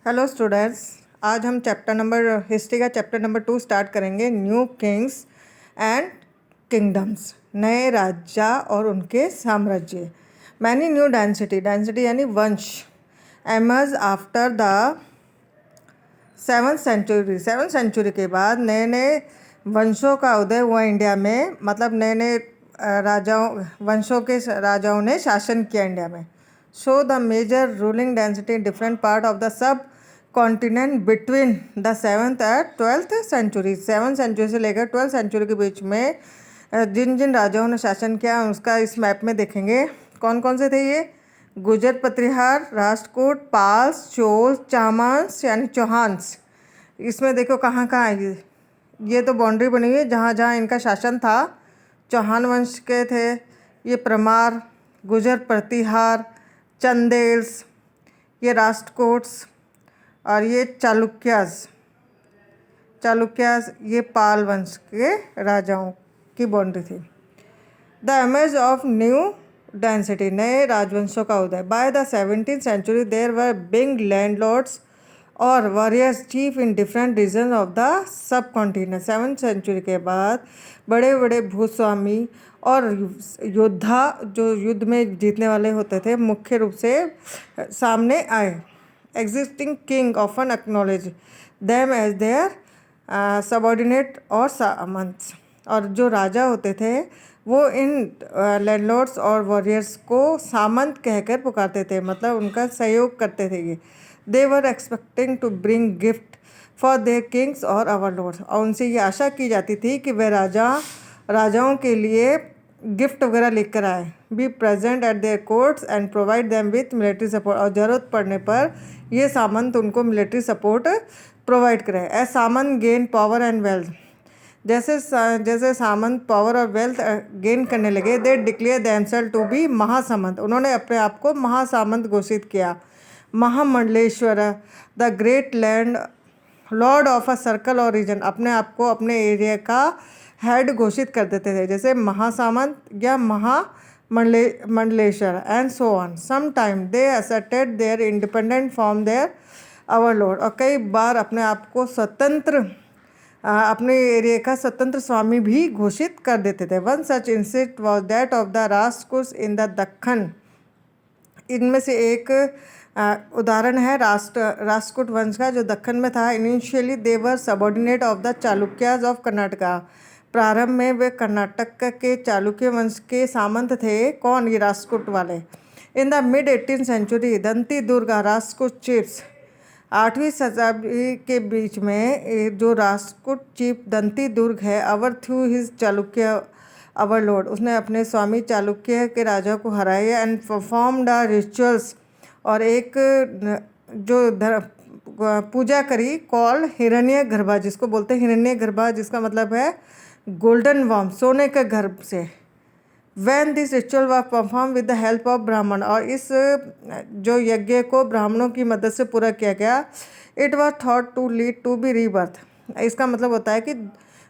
Hello students, आज हम history का चैप्टर नंबर 2 स्टार्ट करेंगे। न्यू किंग्स एंड किंगडम्स, नए राजा और उनके साम्राज्य। मैनी न्यू डेंसिटी यानी वंश emerge after the 7th century के बाद नए नए वंशों का उदय हुआ इंडिया में। मतलब नए नए वंशों के राजाओं ने शासन किया इंडिया में। Show the major ruling density in different part of the subcontinent between the 7th and 12th century. 7th century से लेकर 12th सेंचुरी के बीच में जिन जिन राजाओं ने शासन किया उसका इस मैप में देखेंगे। कौन कौन से थे ये? गुजर, पत्रिहार, राष्ट्रकूट, पाल्स, चोल, चामांस यानी चौहान्स। इसमें देखो कहाँ कहाँ है ये तो बाउंड्री बनी हुई है जहाँ जहाँ इनका शासन था। चौहान वंश के थे ये, परमार, गुजर, प्रतिहार, चंदेल्स, ये राष्ट्रकूट्स, और ये चालुक्यास ये पाल वंश के राजाओं की बाउंड्री थी। The image of new density, नए राजवंशों का उदय। By the 17th century there were big landlords or warriors chief in different region of the subcontinent. 7th century के बाद बड़े बड़े भूस्वामी और योद्धा जो युद्ध में जीतने वाले होते थे मुख्य रूप से सामने आए। Existing king often acknowledge them as their subordinate और सामंत्स। और जो राजा होते थे वो इन लैंडलॉर्ड्स और वॉरियर्स को सामंत कहकर पुकारते थे, मतलब उनका सहयोग करते थे ये। They were expecting to bring gift for their kings or our Lord's. और उनसे ये आशा की जाती थी कि वह राजाओं के लिए गिफ्ट वगैरह लेकर आए। Be present at their courts and provide them with military support. और ज़रूरत पड़ने पर ये सामंत उनको मिलिट्री सपोर्ट प्रोवाइड कराए। एज सामंत गेन पावर एंड वेल्थ, जैसे जैसे सामंत पावर और वेल्थ गेन करने लगे, they declare themselves to be महासामंत। उन्होंने अपने आप को महासामंत घोषित किया। महामंडलेश्वर, the great landlord of a circle or region, अपने आप को अपने एरिया का हेड घोषित कर देते थे, जैसे महासामंत या मंडलेश्वर and so on. Some time they asserted their independent from their overlord. और कई बार अपने आप को स्वतंत्र अपने एरिया का स्वतंत्र स्वामी भी घोषित कर देते थे। One such incident was that of the Rashtrakutas in the Deccan. इनमें से एक उदाहरण है राष्ट्रकूट वंश का जो दक्खन में था। Initially they were subordinate of the Chalukyas of Karnataka. प्रारंभ में वे कर्नाटक के चालुक्य वंश के सामंत थे। कौन? ये राष्ट्रकूट वाले। In the mid 18th century Dantidurga Rashtrakuta chiefs, 8वीं शताब्दी के बीच में जो राष्ट्रकूट चीफ दंती दुर्ग है, अवर थ्रू हिज चालुक्य अवर लॉर्ड, उसने अपने स्वामी चालुक्य के राजा को हराया एंड परफॉर्म्ड रिचुअल्स, और एक जो पूजा करी कॉल हिरण्य गर्भा, जिसको बोलते हैं हिरण्य गर्भा, जिसका मतलब है गोल्डन वर्म, सोने के गर्भ से। When this ritual was perform with the help of ब्राह्मण, और इस जो यज्ञ को ब्राह्मणों की मदद से पूरा किया गया। It was thought to lead to be rebirth. इसका मतलब होता है कि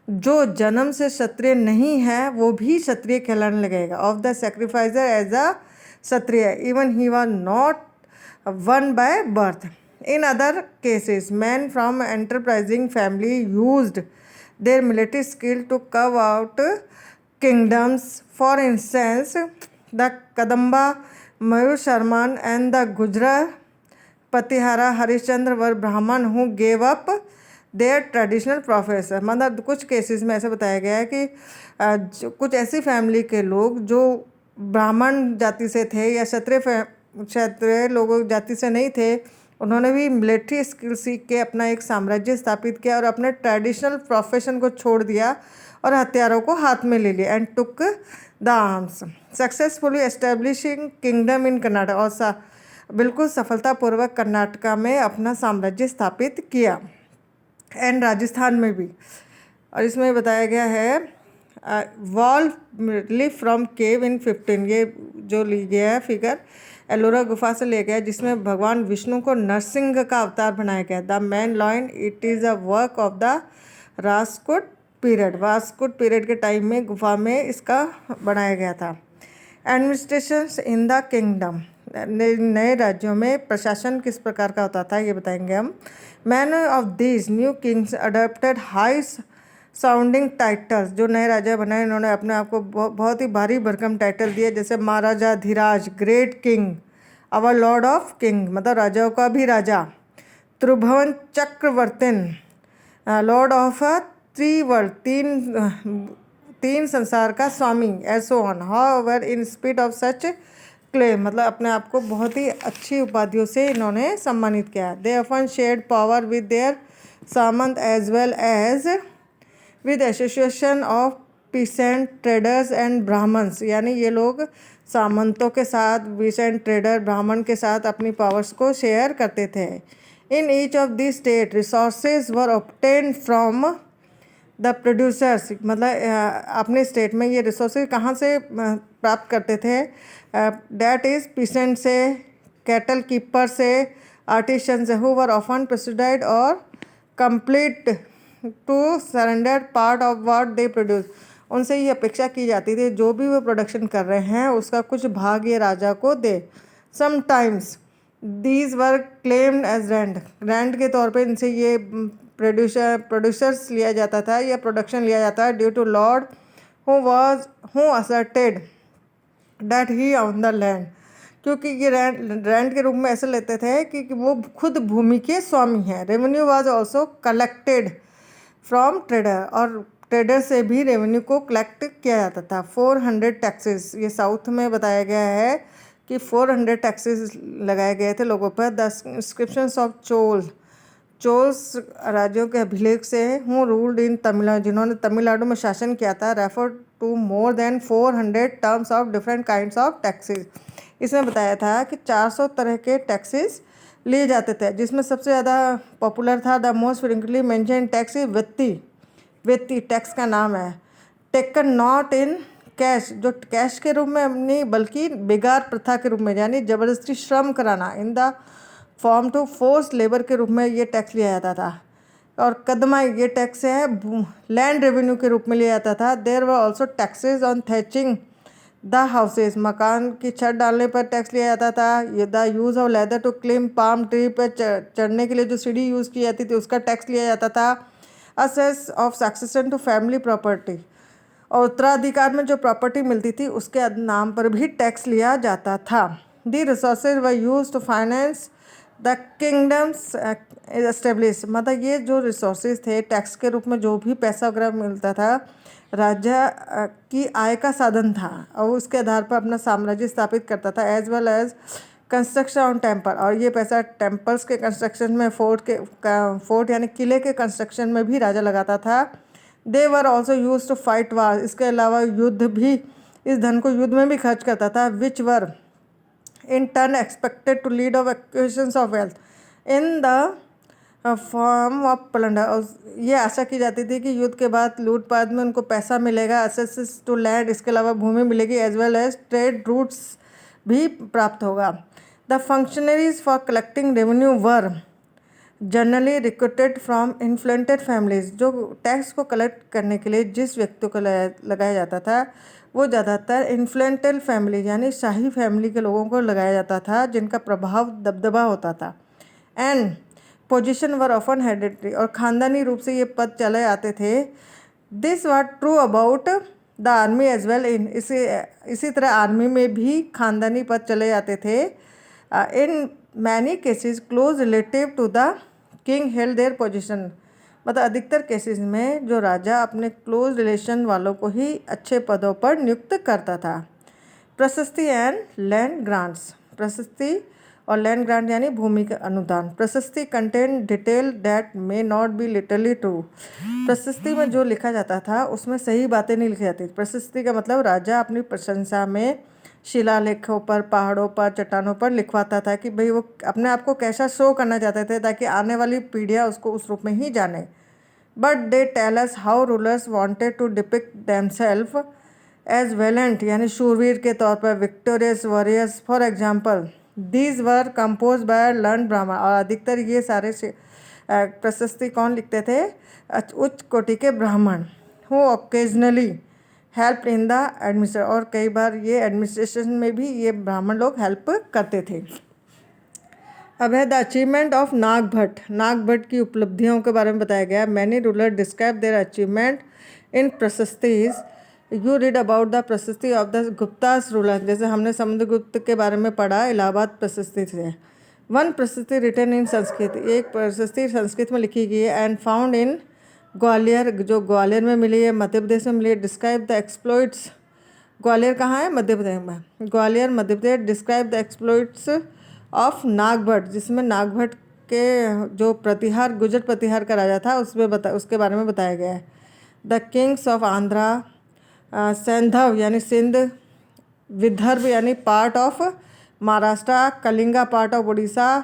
जो जन्म से क्षत्रिय नहीं है वो भी क्षत्रिय कहलाने लगेगा। Of the sacrificer as a kshatriya even he was not one by birth. In other cases men from enterprising family used their military skill to carve out kingdoms. For instance, the Kadamba, Mayur Sharman and the Gujra Patihara Harishchandra were Brahman who gave up their traditional profession. मतलब कुछ cases में ऐसा बताया गया है कि कुछ ऐसी फैमिली के लोग जो ब्राह्मण जाति से थे या क्षत्रिय लोगों जाति से नहीं थे, उन्होंने भी मिलिट्री स्किल सीख के अपना एक साम्राज्य स्थापित किया और अपने ट्रेडिशनल प्रोफेशन को छोड़ दिया और हथियारों को हाथ में ले लिया। And took the arms, successfully establishing kingdom in Karnataka, और बिल्कुल सफलतापूर्वक कर्नाटका में अपना साम्राज्य स्थापित किया, एंड राजस्थान में भी। और इसमें बताया गया है वॉल लिव फ्रॉम केव इन 15, ये जो ली गया है फिगर एलोरा गुफा से ले गया, जिसमें भगवान विष्णु को नरसिंह का अवतार बनाया गया। The man lion, it is a work of the Rashtrakuta period. Rashtrakuta period के टाइम में गुफा में इसका बनाया गया था। एडमिनिस्ट्रेशन इन द किंगडम, नए राज्यों में प्रशासन किस प्रकार का होता था ये बताएंगे हम। Man of these new Kings adopted high sounding titles. जो नए राजा बनाए इन्होंने अपने आप को बहुत ही भारी भरकम टाइटल दिए, जैसे maharajadhiraja, great king, overlord of king मतलब राजाओं का भी राजा, त्रिभुवन चक्रवर्तिन, लॉर्ड ऑफ त्रिवर्ल्ड, तीन संसार का स्वामी, एसो on. However in speed of such claim मतलब अपने आप को बहुत ही अच्छी उपाधियों से इन्होंने सम्मानित किया। They often shared power with their samanta as well as with association of peasant traders and Brahmans. यानी ये लोग सामंतों के साथ, पीसेंट ट्रेडर, ब्राह्मण के साथ अपनी पावर्स को शेयर करते थे। In each of the state resources were obtained from the producers मतलब अपने स्टेट में ये रिसोर्सेज कहाँ से प्राप्त करते थे? डैट इज़ पीसेंट से, कैटल कीपर से, आर्टिशन से, हु वर ऑफन प्रेसिडाइड और compelled to surrender part of what they produce. उनसे ये अपेक्षा की जाती थी जो भी वो प्रोडक्शन कर रहे हैं उसका कुछ भाग ये राजा को दे। Sometimes these were claimed as rent के तौर पे इनसे ये प्रोड्यूसर्स लिया जाता था या प्रोडक्शन लिया जाता है due to lord who asserted that he own the land. क्योंकि ये रेंट के रूप में ऐसे लेते थे कि वो खुद भूमि के स्वामी हैं। Revenue was also collected from trader और ट्रेडर से भी रेवेन्यू को कलेक्ट किया जाता था। 400 टैक्सेस, ये साउथ में बताया गया है कि 400 टैक्सेस लगाए गए थे लोगों पर। द इंस्क्रिप्शंस ऑफ चोल्स राज्यों के अभिलेख से हूँ रूल्ड इन तमिलनाडु, जिन्होंने तमिलनाडु में शासन किया था, refer to more than 400 terms of different kinds of taxes. इसमें बताया था कि 400 तरह के टैक्सेस लिए जाते थे, जिसमें सबसे ज़्यादा पॉपुलर था the most frequently mention tax vetti tax का नाम है। टेकन नॉट इन कैश, जो कैश के रूप में नहीं बल्कि बेगार प्रथा के रूप में, यानी ज़बरदस्ती श्रम कराना, in the form to force labour के रूप में ये टैक्स लिया जाता था। और कदमाई, ये टैक्स है लैंड रेवेन्यू के रूप में लिया जाता था। There were also taxes on thatching the houses, मकान की छत डालने पर टैक्स लिया जाता था। ये the use of leather to climb palm tree पर चढ़ने के लिए जो सीढ़ी यूज़ की जाती थी उसका टैक्स लिया जाता था। Assess of succession to family property, और उत्तराधिकार में जो प्रॉपर्टी मिलती थी उसके नाम पर भी टैक्स लिया जाता था। The resources were used to finance the kingdoms establish, मतलब ये जो रिसोर्सेज थे टैक्स के रूप में जो भी पैसा वगैरह मिलता था राजा की आय का साधन था और उसके आधार पर अपना साम्राज्य स्थापित करता था। As well as construction on temple, और ये पैसा टेम्पल्स के कंस्ट्रक्शन में, फोर्ट यानी किले के कंस्ट्रक्शन में भी राजा लगाता था। They were also use to fight war, इसके अलावा युद्ध भी, इस धन को युद्ध में भी खर्च करता था। विच वर in turn expected to lead of acquisitions of wealth in the form of plunder, और ये आशा की जाती थी कि युद्ध के बाद लूटपाट में उनको पैसा मिलेगा, access to land, इसके अलावा भूमि मिलेगी, as well as trade routes भी प्राप्त होगा। The functionaries for collecting revenue were generally recruited from influented families, जो टैक्स को कलेक्ट करने के लिए जिस व्यक्ति को लगाया जाता था वो ज़्यादातर इन्फ्लुएंटल फैमिली यानी शाही फैमिली के लोगों को लगाया जाता था जिनका प्रभाव दबदबा होता था। And position were often hereditary, और ख़ानदानी रूप से ये पद चले आते थे। This was true about the army as well, इन इसी तरह आर्मी में भी खानदानी पद चले जाते थे। In many cases close relative to the king held their position, मतलब अधिकतर केसेस में जो राजा अपने क्लोज रिलेशन वालों को ही अच्छे पदों पर नियुक्त करता था। प्रशस्ति एंड लैंड ग्रांट्स, प्रशस्ति और लैंड ग्रांट यानी भूमि का अनुदान। प्रशस्ति contain detail that may not be literally true, प्रशस्ति में जो लिखा जाता था उसमें सही बातें नहीं लिखी जाती। प्रशस्ति का मतलब राजा अपनी प्रशंसा में शिलालेखों पर, पहाड़ों पर, चट्टानों पर लिखवाता था कि भाई वो अपने आप को कैसा शो करना चाहते थे ताकि आने वाली पीढ़ियाँ उसको उस रूप में ही जाने। But they tell us how rulers wanted to depict themselves as valiant यानी शूरवीर के तौर पर, victorious warriors for example. These were composed by learned Brahman, और अधिकतर ये सारे प्रशस्ति कौन लिखते थे? उच्च कोटि के ब्राह्मण। Who occasionally help in the administration, और कई बार ये एडमिनिस्ट्रेशन में भी ये ब्राह्मण लोग हेल्प करते थे। अब है the achievement of Nagabhata. Nagabhata की उपलब्धियों के बारे में बताया गया। Many ruler describe their achievement in prashastis. You read about the prashasti of the Guptas ruler. जैसे हमने समुद्रगुप्त के बारे में पढ़ा इलाहाबाद प्रशस्ति से। वन प्रशस्ति रिटन इन संस्कृत, एक प्रशस्ति संस्कृत में लिखी गई है। एंड फाउंड इन ग्वालियर, जो ग्वालियर में मिली है, मध्य प्रदेश में मिली है। डिस्क्राइब द एक्सप्लॉइट्स, ग्वालियर कहाँ है? मध्य प्रदेश में। Gwalior Madhya Pradesh. Describe the exploits of Nagabhata, जिसमें नागभट्ट के जो प्रतिहार, गुजर प्रतिहार का राजा था, उसके बारे में बताया गया है। The kings of Andhra, Saindhava यानी सिंध, विदर्भ यानी part of Maharashtra, Kalinga part of Orissa,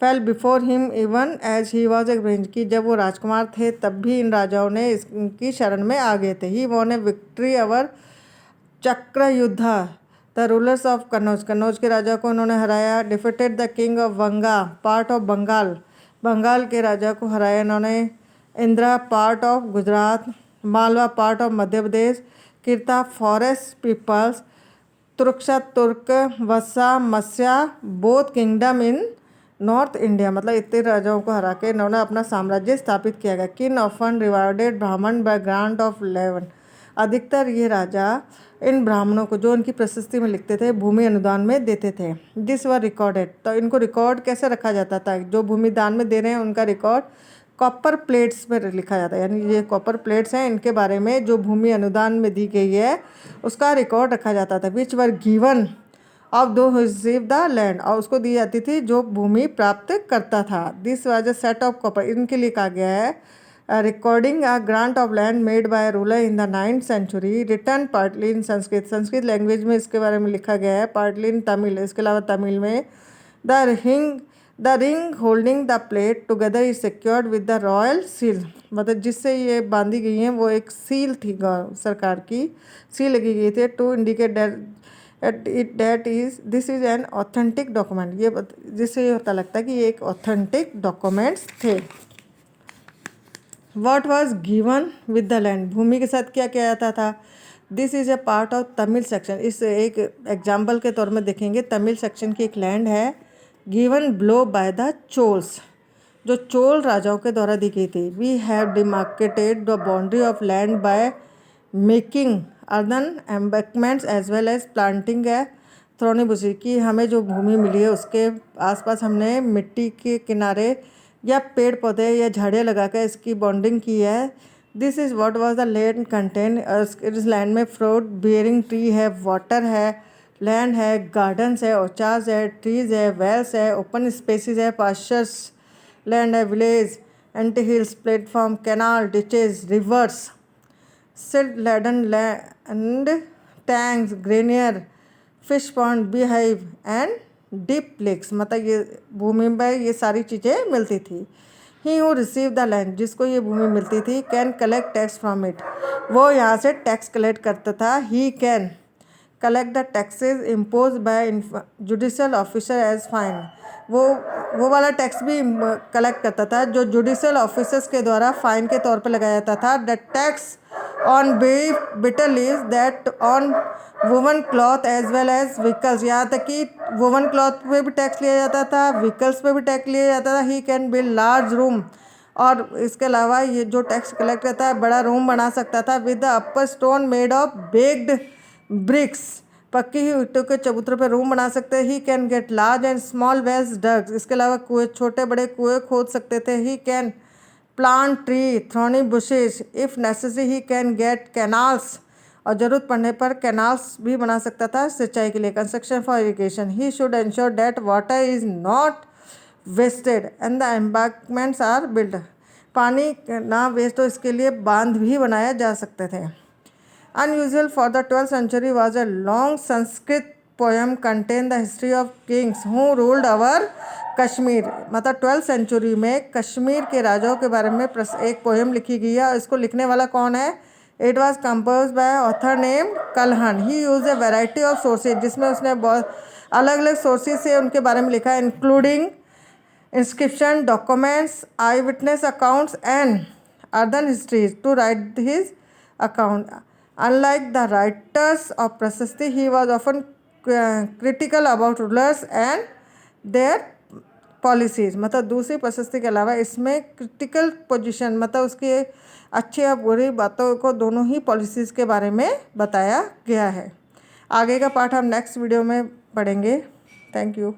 fell before him even as he was a range, की जब वो राजकुमार थे तब भी इन राजाओं ने इनकी शरण में आ गए थे। He won A victory over Chakrayudha, the rulers of Kannauj, Kannauj के राजा को उन्होंने हराया। Defeated the king of Vanga, part of Bengal, Bengal के राजा को हराया इन्होंने। इंदिरा part of Gujarat, Malwa part of Madhya Pradesh, Kirata forest peoples, Turushka Turk, Vatsa Matsya both kingdom in north India, मतलब इतने राजाओं को हरा के इन्होंने अपना साम्राज्य स्थापित किया गया। किन ऑफन रिवार्डेड ब्राह्मण बाय ग्रांट ऑफ लेवन, अधिकतर ये राजा इन ब्राह्मणों को जो उनकी प्रशस्ति में लिखते थे भूमि अनुदान में देते थे। दिस वर रिकॉर्डेड, तो इनको रिकॉर्ड कैसे रखा जाता था? जो भूमि दान में दे रहे हैं उनका रिकॉर्ड कॉपर प्लेट्स पर लिखा जाता है, यानी ये कॉपर प्लेट्स हैं, इनके बारे में जो भूमि अनुदान में दी गई है उसका रिकॉर्ड रखा जाता था। विच वर गिवन ऑफ दो रिसीव द लैंड, और उसको दी जाती थी जो भूमि प्राप्त करता था। This was a set of copper, इनके लिए कहा गया है recording a grant of land made by ruler in the 9th century, return partly in Sanskrit, Sanskrit language में इसके बारे में लिखा गया है, पार्टली इन तमिल, इसके अलावा तमिल में। The ring holding the plate together is secured with the royal seal, मतलब जिससे ये बांधी गई हैं वो एक सील थी, सरकार की सील लगी गई थी to indicate this is an authentic document, ये जिससे ये पता लगता है कि ये एक ऑथेंटिक डॉक्यूमेंट्स थे। What was given with the land, भूमि के साथ क्या किया जाता था? This is a part of Tamil section, इस एक एग्जाम्पल के तौर में देखेंगे। तमिल सेक्शन की एक लैंड है given below by the Cholas, जो चोल राजाओं के द्वारा दी गई थी। We have demarcated the boundary of land by making earthen embankments as well as planting है थ्रोनी बुशी, की हमें जो भूमि मिली है उसके आसपास हमने मिट्टी के किनारे या पेड़ पौधे या झाड़ियाँ लगाकर इसकी बॉन्डिंग की है। This is what was the land contain, इस लैंड में फ्रूट बियरिंग ट्री है, वाटर है, लैंड है, गार्डन्स है, ऑर्चार्ड्स है, ट्रीज है, वेल्स है, ओपन स्पेसिस है, पास्चर्स लैंड है, village, ant hills, platform, canal, ditches, rivers, silt laden land, tanks, granary, fish pond, bee hive and deep lakes, मतलब ये भूमि में ये सारी चीज़ें मिलती थी। He who receive the land, जिसको ये भूमि मिलती थी, can collect tax from it, वो यहाँ से टैक्स कलेक्ट करता था। He can collect the taxes impose by judicial officer as fine, वो वाला टैक्स भी कलेक्ट करता था जो जुडिशल ऑफिसर्स के द्वारा फाइन के तौर पर लगाया जाता था। The tax on beef, bitter leaves, that on woven cloth as well as vehicles, यहाँ तक कि वुवन क्लॉथ पे भी टैक्स लिया जाता था, व्हीकल्स पे भी टैक्स लिया जाता था। He can build large room, और इसके अलावा ये जो टैक्स कलेक्ट करता है बड़ा रूम बना सकता था। With the upper stone made of baked bricks, पक्की हुई ईंटों के चबूतरों पर रूम बना सकते हैं। He can get large and small wells dug, इसके अलावा कुएं, छोटे बड़े कुएं खोद सकते थे। He can plant tree, thorny bushes, if necessary he can get canals, और ज़रूरत पड़ने पर कैनाल्स भी बना सकता था सिंचाई के लिए। Construction for irrigation, he should ensure that water is not wasted and the embankments are build, पानी ना वेस्ट हो इसके लिए बांध भी बनाया जा सकते थे। Unusual for the 12th century was a long Sanskrit poem contain the history of kings who ruled over Kashmir, मतलब 12th century में कश्मीर के राजाओं के बारे में एक पोएम लिखी गई है, और इसको लिखने वाला कौन है? It was compose by author name Kalhana. He use a variety of sources, जिसमें उसने बहुत अलग अलग सोर्सेज से उनके बारे में लिखा है, including inscription, documents, eye witness accounts and other histories to write his account. Unlike the writers of prashasti he was often critical about rulers and their policies. मतलब दूसरी प्रशस्ति के अलावा इसमें क्रिटिकल पोजीशन मतलब उसकी अच्छी या बुरी बातों को दोनों ही पॉलिसीज़ के बारे में बताया गया है। आगे का पार्ट हम नेक्स्ट वीडियो में पढ़ेंगे। Thank you.